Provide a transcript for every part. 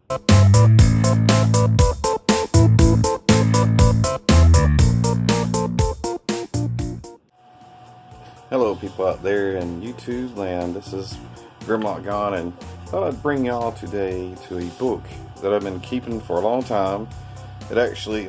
Hello people out there in YouTube land, this is Grimlock Gone, and thought I'd bring y'all today to a book that I've been keeping for a long time. It actually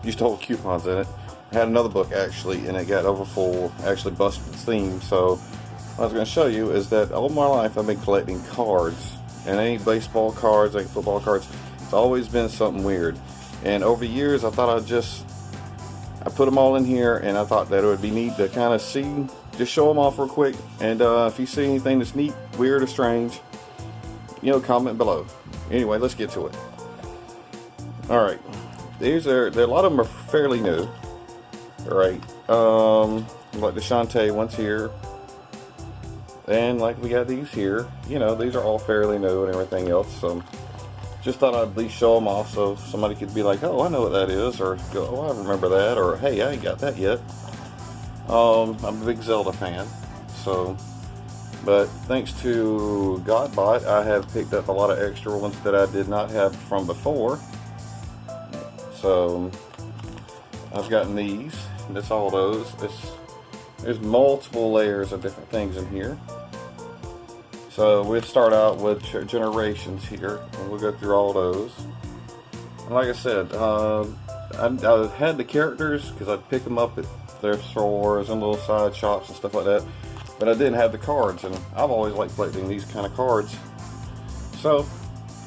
used to hold coupons in it. I had another book actually, and it got overfull, actually busted its theme. So what I was going to show you is that all my life I've been collecting cards, and any baseball cards, any football cards. It's always been something weird, and over the years I thought I put them all in here, and I thought that it would be neat to kind of see, just show them off real quick. And if you see anything that's neat, weird, or strange, you know, comment below. Anyway, let's get to it. All right, these are a lot of them are fairly new. All right, like the Shantae ones here, and like we got these here. You know, these are all fairly new and everything else. So just thought I'd at least show them off so somebody could be like, oh, I know what that is, or go, oh, I remember that, or hey, I ain't got that yet. I'm a big Zelda fan, so, but thanks to Godbot, I have picked up a lot of extra ones that I did not have from before. So I've gotten these, and that's all those. There's multiple layers of different things in here. So we'll start out with generations here, and we'll go through all those. And like I said, I had the characters because I'd pick them up at their stores and little side shops and stuff like that, but I didn't have the cards, and I've always liked collecting these kind of cards. So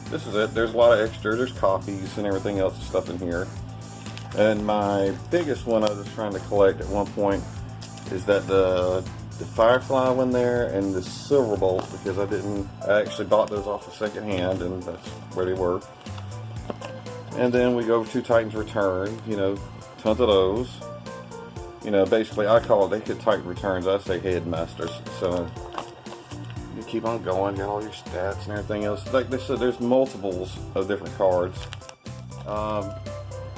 this is it. There's a lot of extra. There's copies and everything else and stuff in here. And my biggest one I was trying to collect at one point is that the Firefly one there and the Silver Bolt, because I actually bought those off of second hand, and that's where they were. And then we go over to Titan's Return, you know, tons of those. You know, basically I call it, they could Titan Returns, I say Headmasters. So you keep on going, got all your stats and everything else. Like they said, there's multiples of different cards.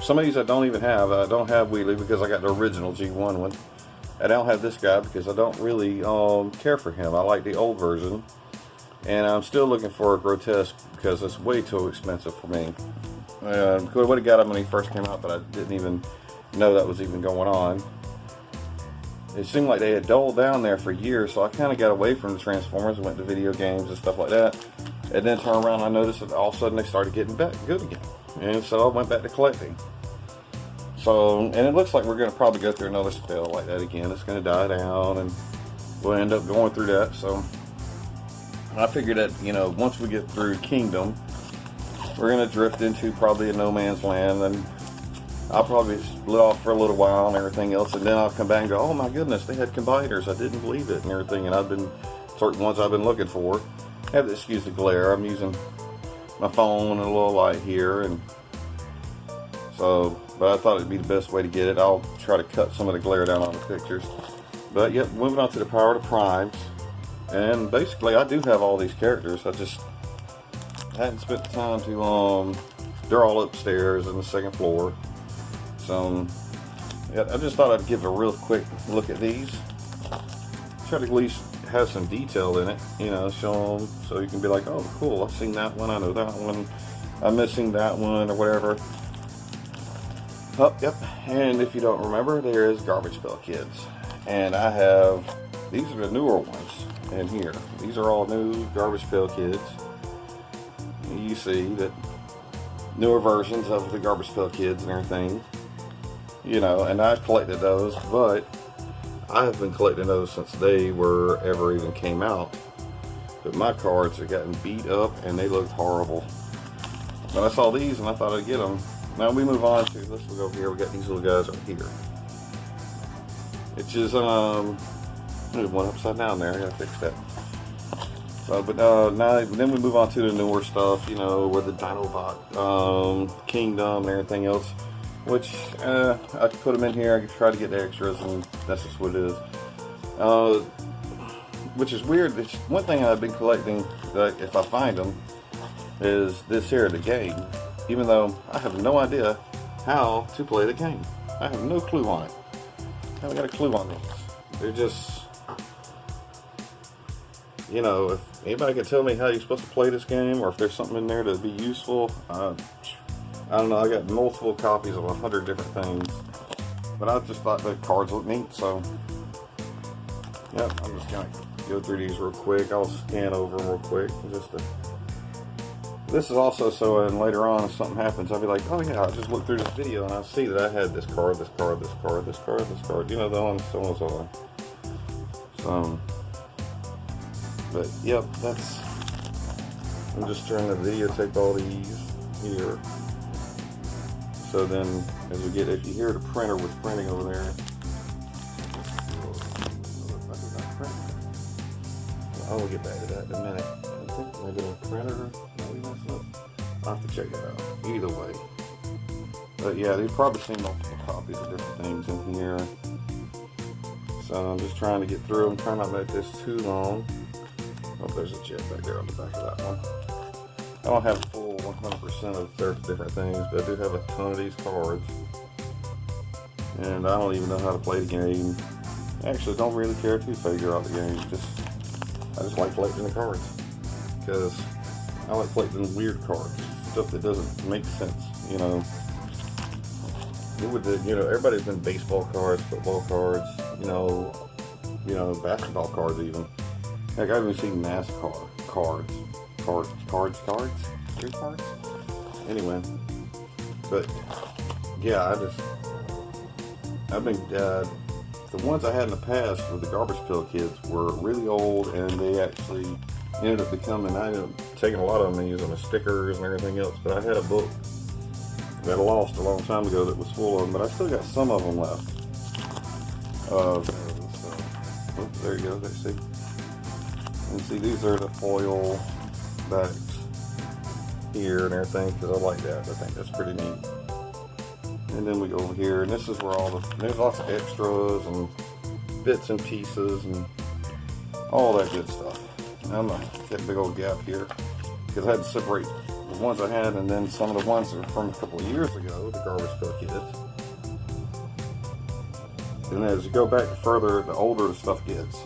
Some of these I don't even have. I don't have Wheelie because I got the original G1 one. I don't have this guy because I don't really care for him. I like the old version, and I'm still looking for a Grotesque because it's way too expensive for me. I would have got him when he first came out, but I didn't even know that was even going on. It seemed like they had dulled down there for years, so I kind of got away from the Transformers and went to video games and stuff like that. And then turned around, I noticed that all of a sudden they started getting back good again, and so I went back to collecting. So, and it looks like we're going to probably go through another spell like that again. It's going to die down, and we'll end up going through that. So I figured that, you know, once we get through Kingdom, we're going to drift into probably a no man's land, and I'll probably split off for a little while and everything else, and then I'll come back and go, oh my goodness, they had combiners, I didn't believe it, and everything. And I've been, certain ones I've been looking for. Have to excuse the glare, I'm using my phone and a little light here, and so, but I thought it'd be the best way to get it. I'll try to cut some of the glare down on the pictures. But yep, moving on to the Power of the Primes. And basically I do have all these characters, I just hadn't spent the time to, they're all upstairs on the second floor. So, yeah, I just thought I'd give a real quick look at these. Try to at least have some detail in it, you know, show them so you can be like, oh cool, I've seen that one, I know that one, I'm missing that one, or whatever. Oh, yep, and if you don't remember, there is Garbage Pail Kids. And I have, these are the newer ones in here. These are all new Garbage Pail Kids. You see that newer versions of the Garbage Pail Kids and everything. You know, and I collected those, but I have been collecting those since they were ever even came out. But my cards have gotten beat up and they looked horrible. But I saw these and I thought I'd get them. Now we move on to, let's look over here, we got these little guys right here. Which is, there's one upside down there, I gotta fix that. So, but now, then we move on to the newer stuff, you know, with the Dinobot, Kingdom and everything else. Which, I could put them in here, I could try to get the extras, and that's just what it is. Which is weird. It's one thing I've been collecting, like, if I find them, is this here, the game. Even though I have no idea how to play the game. I have no clue on it. I haven't got a clue on these. They're just you know, if anybody can tell me how you're supposed to play this game, or if there's something in there that'd be useful, I don't know. I got multiple copies of 100 different things, but I just thought the cards looked neat, so yep. I'm just gonna go through these real quick. I'll scan over them real quick. This is also so, and later on, if something happens, I'll be like, oh yeah, I just looked through this video and I see that I had this card, this card, this card, this card, this card. You know, the one, so and so on. So, but yep, that's. I'm just trying to videotape all these here. So then, as we get, if you hear the printer was printing over there, I'll get back to that in a minute. I think maybe the printer. I'll have to check that out. Either way, but yeah, they've probably seen multiple copies of different things in here. So I'm just trying to get through them. Trying not to make this too long. Oh, there's a jet back there on the back of that one. I don't have full 100% of their different things, but I do have a ton of these cards. And I don't even know how to play the game. Actually, don't really care to figure out the game. I just like collecting the cards. Because I like collecting weird cards. Stuff that doesn't make sense, you know. Everybody's been baseball cards, football cards, you know, basketball cards even. Heck, I've even seen NASCAR cards. Street cards? Anyway. But, yeah, the ones I had in the past with the Garbage Pail Kids were really old, and they actually ended up becoming, I ended up taking a lot of them and using them as stickers and everything else. But I had a book that I lost a long time ago that was full of them, but I still got some of them left. There you go, see? And see, these are the foil backs here and everything, because I like that. I think that's pretty neat. And then we go over here, and this is where there's lots of extras and bits and pieces and all that good stuff. I'm gonna get a big old gap here because I had to separate the ones I had and then some of the ones that were from a couple of years ago, the Garbage Pail Kids. And as you go back further, the older the stuff gets.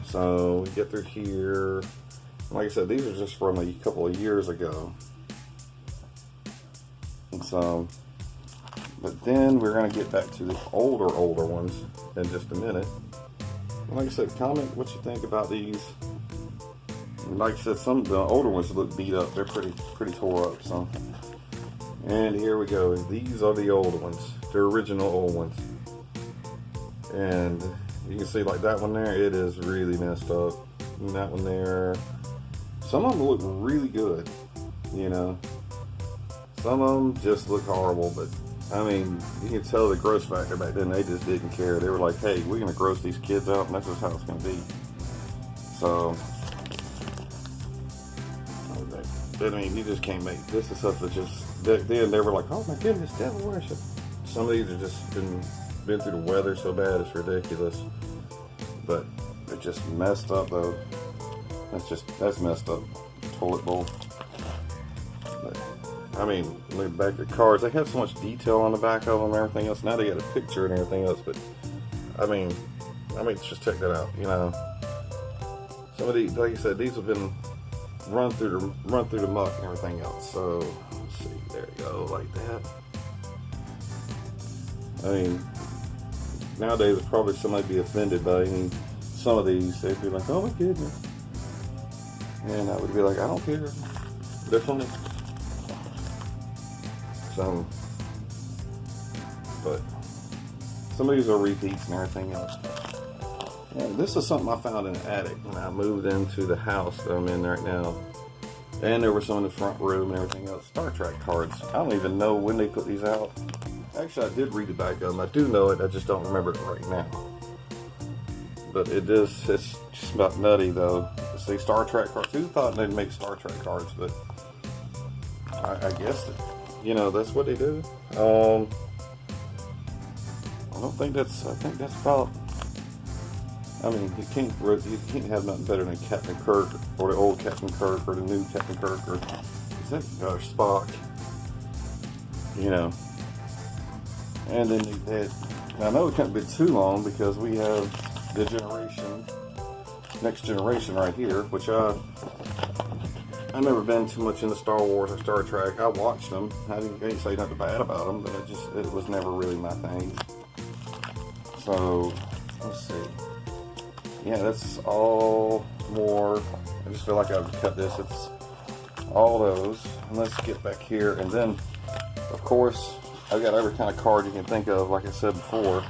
So we get through here. Like I said, these are just from a couple of years ago. And so, but then we're going to get back to the older ones in just a minute. And like I said, comment what you think about these. And like I said, some of the older ones look beat up. They're pretty tore up. So, and here we go. These are the old ones, the original old ones. And you can see like that one there, it is really messed up. And that one there, some of them look really good, you know. Some of them just look horrible, but I mean, you can tell the gross factor back then, they just didn't care. They were like, hey, we're gonna gross these kids out, and that's just how it's gonna be. So, I mean, you just can't make this is stuff that just back then they were like, oh my goodness, devil worship. Some of these have just been through the weather so bad it's ridiculous. But it just messed up though. That's messed up. Toilet bowl. But, I mean, look back at cards. They have so much detail on the back of them and everything else. Now they got a picture and everything else. But I mean, just check that out. You know, some of these, like I said, these have been run through the muck and everything else. So let's see, there you go, like that. I mean, nowadays probably somebody be offended by some of these. They'd be like, oh my goodness, and I would be like, I don't care. They're funny. So, but some of these are repeats and everything else. And this is something I found in the attic when I moved into the house that I'm in right now. And there were some in the front room and everything else. Star Trek cards. I don't even know when they put these out. Actually, I did read the back of them. I do know it. I just don't remember it right now. But it's just about nutty though. See, Star Trek cards. Who thought they'd make Star Trek cards? But I guess that, you know, that's what they do. I think that's about. I mean, you can't have nothing better than Captain Kirk, or the old Captain Kirk, or the new Captain Kirk, or is that Spock? You know. And then they had. Now I know it can't be too long because we have the generation Next Generation right here, which I've never been too much into Star Wars or Star Trek. I watched them. I didn't say nothing bad about them, but it was never really my thing. So, let's see. Yeah, that's all more. I just feel like I've cut this. It's all those. And let's get back here. And then, of course, I've got every kind of card you can think of, like I said before.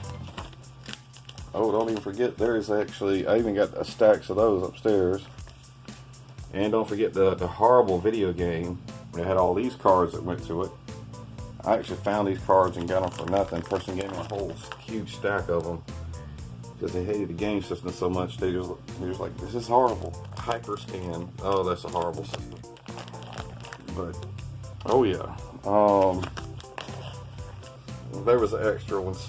Oh, don't even forget, there's actually, I even got a stacks of those upstairs. And don't forget the horrible video game. It had all these cards that went to it. I actually found these cards and got them for nothing. Person gave me a whole huge stack of them because they hated the game system so much. They was like, this is horrible. Hyperscan. Oh, that's a horrible system. But, oh yeah. There was extra ones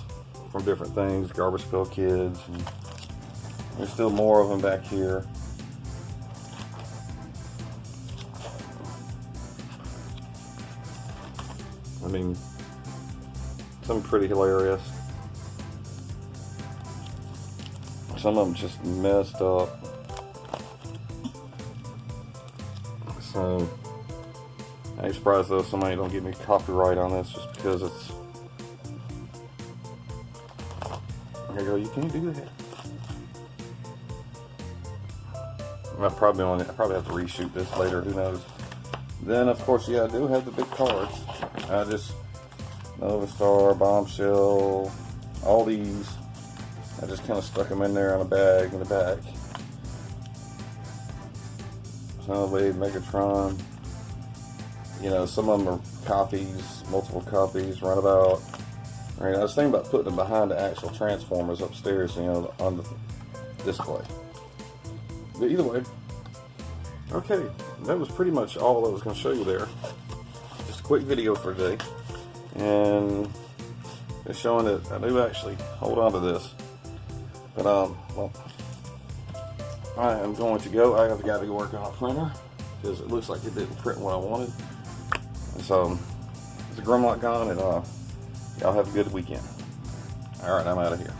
from different things. Garbage Pail Kids. And there's still more of them back here. I mean, some pretty hilarious. Some of them just messed up. So, I ain't surprised though somebody don't give me copyright on this just because it's. There you go. You can't do that. I probably have to reshoot this later. Who knows? Then, of course, yeah, I do have the big cards. I just, Nova Star, Bombshell, all these. I just kind of stuck them in there on a bag in the back. Xenoblade, Megatron. You know, some of them are copies, multiple copies, Runabout. Right, I was thinking about putting them behind the actual Transformers upstairs, you know, on the display. But either way, okay, that was pretty much all I was going to show you there. Just a quick video for today. And it's showing that I do actually hold on to this. But, well, I am going to go. I have got to go work on a printer because it looks like it didn't print what I wanted. And so, it's a Grimlock gone, and y'all have a good weekend. Alright, I'm out of here.